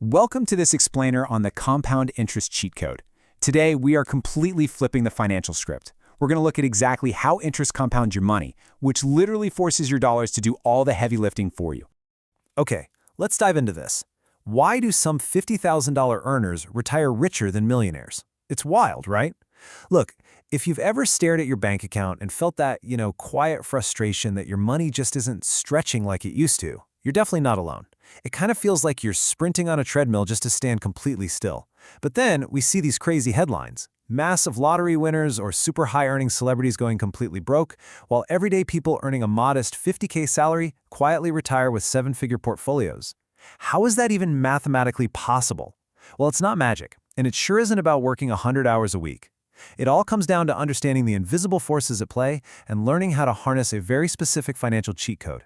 Welcome to this explainer on the compound interest cheat code. Today, we are completely flipping the financial script. We're going to look at exactly how interest compounds your money, which literally forces your dollars to do all the heavy lifting for you. Okay, let's dive into this. Why do some $50,000 earners retire richer than millionaires? It's wild, right? Look, if you've ever stared at your bank account and felt that, quiet frustration that your money just isn't stretching like it used to, you're definitely not alone. It kind of feels like you're sprinting on a treadmill just to stand completely still. But then we see these crazy headlines. Massive lottery winners or super high-earning celebrities going completely broke, while everyday people earning a modest $50K salary quietly retire with seven-figure portfolios. How is that even mathematically possible? Well, it's not magic, and it sure isn't about working 100 hours a week. It all comes down to understanding the invisible forces at play and learning how to harness a very specific financial cheat code.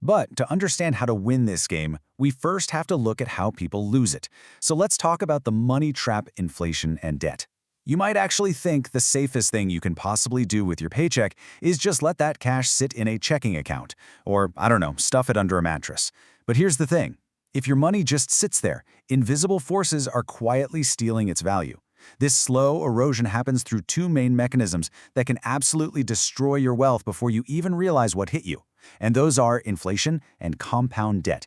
But to understand how to win this game, we first have to look at how people lose it. So let's talk about the money trap, inflation, and debt. You might actually think the safest thing you can possibly do with your paycheck is just let that cash sit in a checking account, or, I don't know, stuff it under a mattress. But here's the thing. If your money just sits there, invisible forces are quietly stealing its value. This slow erosion happens through two main mechanisms that can absolutely destroy your wealth before you even realize what hit you. And those are inflation and compound debt.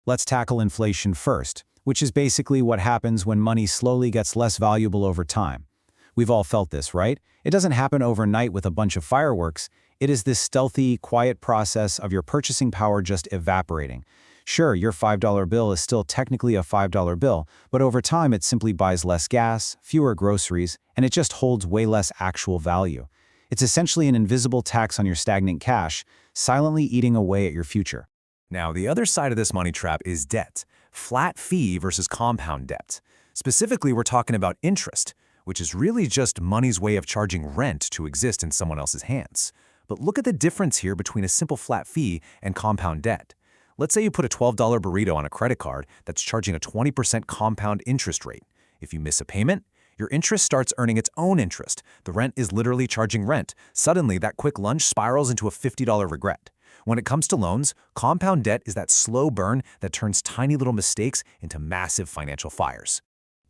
Let's tackle inflation first, which is basically what happens when money slowly gets less valuable over time. We've all felt this, right? It doesn't happen overnight with a bunch of fireworks. It is this stealthy, quiet process of your purchasing power just evaporating. Sure, your $5 bill is still technically a $5 bill, but over time it simply buys less gas, fewer groceries, and it just holds way less actual value. It's essentially an invisible tax on your stagnant cash, silently eating away at your future. Now, the other side of this money trap is debt. Flat fee versus compound debt. Specifically, we're talking about interest, which is really just money's way of charging rent to exist in someone else's hands. But look at the difference here between a simple flat fee and compound debt. Let's say you put a $12 burrito on a credit card that's charging a 20% compound interest rate. If you miss a payment, your interest starts earning its own interest. The rent is literally charging rent. Suddenly, that quick lunch spirals into a $50 regret. When it comes to loans, compound debt is that slow burn that turns tiny little mistakes into massive financial fires.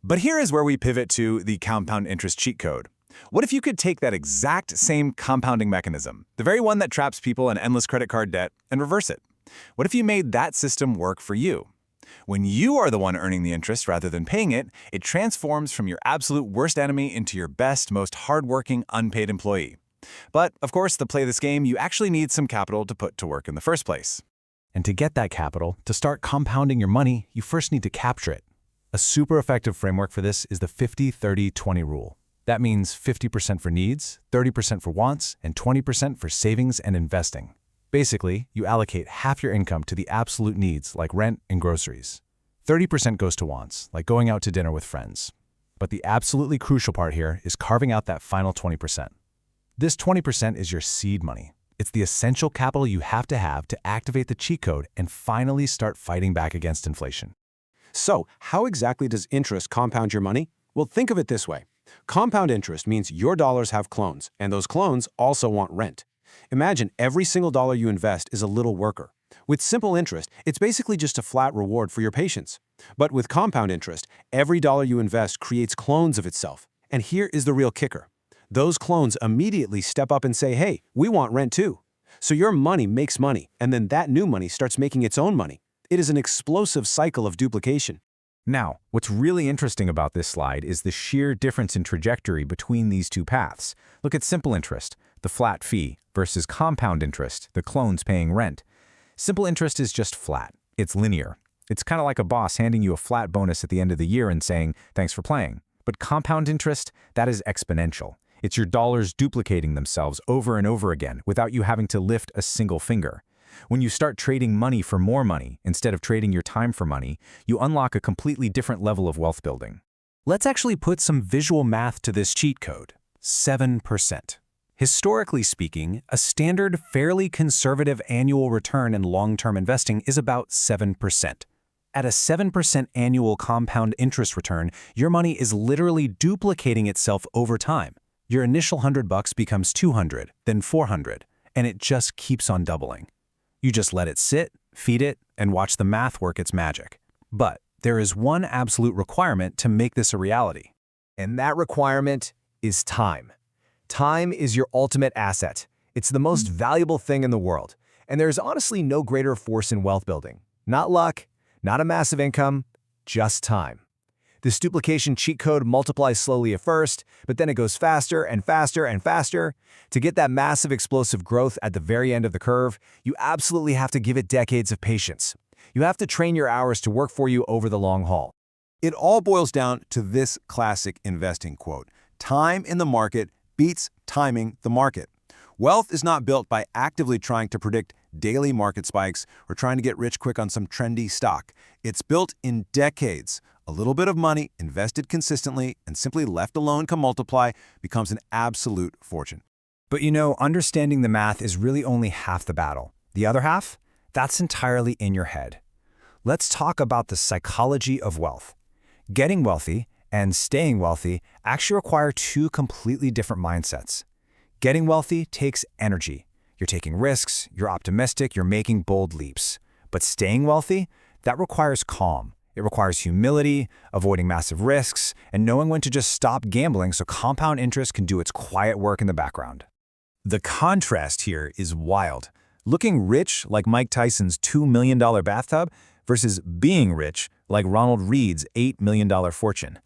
But here is where we pivot to the compound interest cheat code. What if you could take that exact same compounding mechanism, the very one that traps people in endless credit card debt, and reverse it? What if you made that system work for you? When you are the one earning the interest rather than paying it, it transforms from your absolute worst enemy into your best, most hardworking, unpaid employee. But, of course, to play this game, you actually need some capital to put to work in the first place. And to get that capital, to start compounding your money, you first need to capture it. A super effective framework for this is the 50-30-20 rule. That means 50% for needs, 30% for wants, and 20% for savings and investing. Basically, you allocate half your income to the absolute needs like rent and groceries. 30% goes to wants, like going out to dinner with friends. But the absolutely crucial part here is carving out that final 20%. This 20% is your seed money. It's the essential capital you have to activate the cheat code and finally start fighting back against inflation. So, how exactly does interest compound your money? Well, think of it this way. Compound interest means your dollars have clones, and those clones also want rent. Imagine every single dollar you invest is a little worker. With simple interest, it's basically just a flat reward for your patience. But with compound interest, every dollar you invest creates clones of itself. And here is the real kicker. Those clones immediately step up and say, hey, we want rent too. So your money makes money, and then that new money starts making its own money. It is an explosive cycle of duplication. Now, what's really interesting about this slide is the sheer difference in trajectory between these two paths. Look at simple interest, the flat fee, versus compound interest, the clones paying rent. Simple interest is just flat. It's linear. It's kind of like a boss handing you a flat bonus at the end of the year and saying, thanks for playing. But compound interest, that is exponential. It's your dollars duplicating themselves over and over again without you having to lift a single finger. When you start trading money for more money instead of trading your time for money, you unlock a completely different level of wealth building. Let's actually put some visual math to this cheat code. 7%. Historically speaking, a standard, fairly conservative annual return in long-term investing is about 7%. At a 7% annual compound interest return, your money is literally duplicating itself over time. Your initial $100 becomes $200, then $400, and it just keeps on doubling. You just let it sit, feed it, and watch the math work its magic. But there is one absolute requirement to make this a reality. And that requirement is time. Time is your ultimate asset. It's the most valuable thing in the world. And there's honestly no greater force in wealth building. Not luck, not a massive income, just time. This duplication cheat code multiplies slowly at first, but then it goes faster and faster and faster. To get that massive explosive growth at the very end of the curve, you absolutely have to give it decades of patience. You have to train your hours to work for you over the long haul. It all boils down to this classic investing quote: time in the market beats timing the market. Wealth is not built by actively trying to predict daily market spikes or trying to get rich quick on some trendy stock. It's built in decades. A little bit of money invested consistently and simply left alone to multiply becomes an absolute fortune. But understanding the math is really only half the battle. The other half? That's entirely in your head. Let's talk about the psychology of wealth. Getting wealthy and staying wealthy actually require two completely different mindsets. Getting wealthy takes energy. You're taking risks, you're optimistic, you're making bold leaps. But staying wealthy, that requires calm. It requires humility, avoiding massive risks, and knowing when to just stop gambling so compound interest can do its quiet work in the background. The contrast here is wild. Looking rich like Mike Tyson's $2 million bathtub versus being rich like Ronald Reed's $8 million fortune.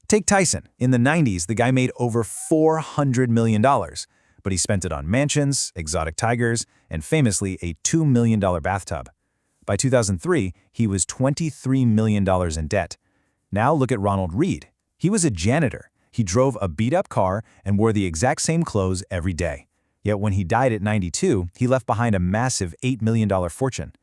Take Tyson. In the 90s, the guy made over $400 million, but he spent it on mansions, exotic tigers, and famously a $2 million bathtub. By 2003, he was $23 million in debt. Now look at Ronald Reed. He was a janitor. He drove a beat-up car and wore the exact same clothes every day. Yet when he died at 92, he left behind a massive $8 million fortune.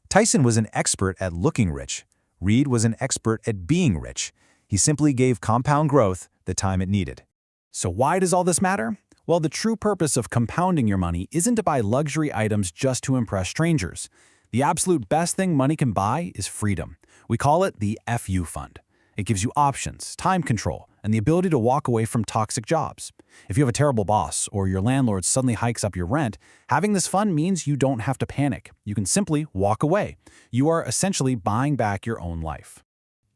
Tyson was an expert at looking rich. Reed was an expert at being rich. He simply gave compound growth the time it needed. So why does all this matter? Well, the true purpose of compounding your money isn't to buy luxury items just to impress strangers. The absolute best thing money can buy is freedom. We call it the FU fund. It gives you options, time control, and the ability to walk away from toxic jobs. If you have a terrible boss or your landlord suddenly hikes up your rent, having this fund means you don't have to panic. You can simply walk away. You are essentially buying back your own life.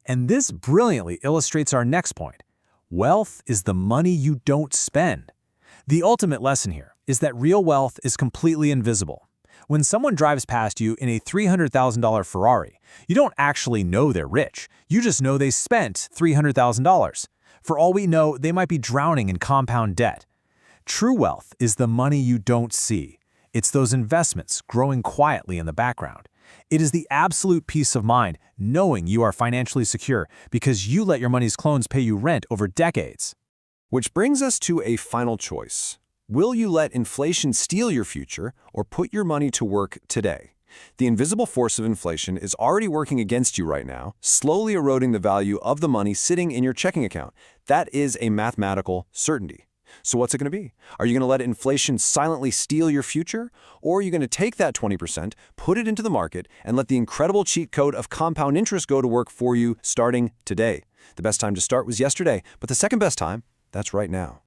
And this brilliantly illustrates our next point. Wealth is the money you don't spend. The ultimate lesson here is that real wealth is completely invisible. When someone drives past you in a $300,000 Ferrari, you don't actually know they're rich. You just know they spent $300,000. For all we know, they might be drowning in compound debt. True wealth is the money you don't see. It's those investments growing quietly in the background. It is the absolute peace of mind knowing you are financially secure because you let your money's clones pay you rent over decades. Which brings us to a final choice. Will you let inflation steal your future or put your money to work today? The invisible force of inflation is already working against you right now, slowly eroding the value of the money sitting in your checking account. That is a mathematical certainty. So what's it going to be? Are you going to let inflation silently steal your future? Or are you going to take that 20%, put it into the market, and let the incredible cheat code of compound interest go to work for you starting today? The best time to start was yesterday, but the second best time, that's right now.